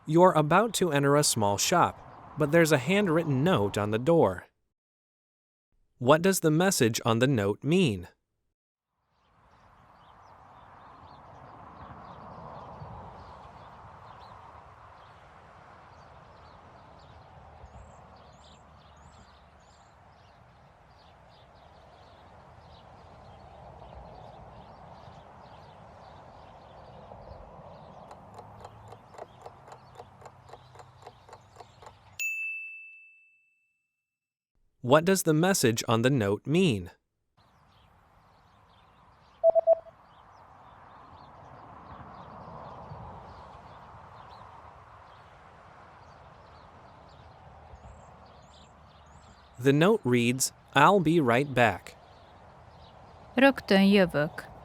You're about to enter a small shop, but there's a handwritten note on the door. What does the message on the note mean? What does the message on the note mean? The note reads, "I'll be right back." Rögtön jövök.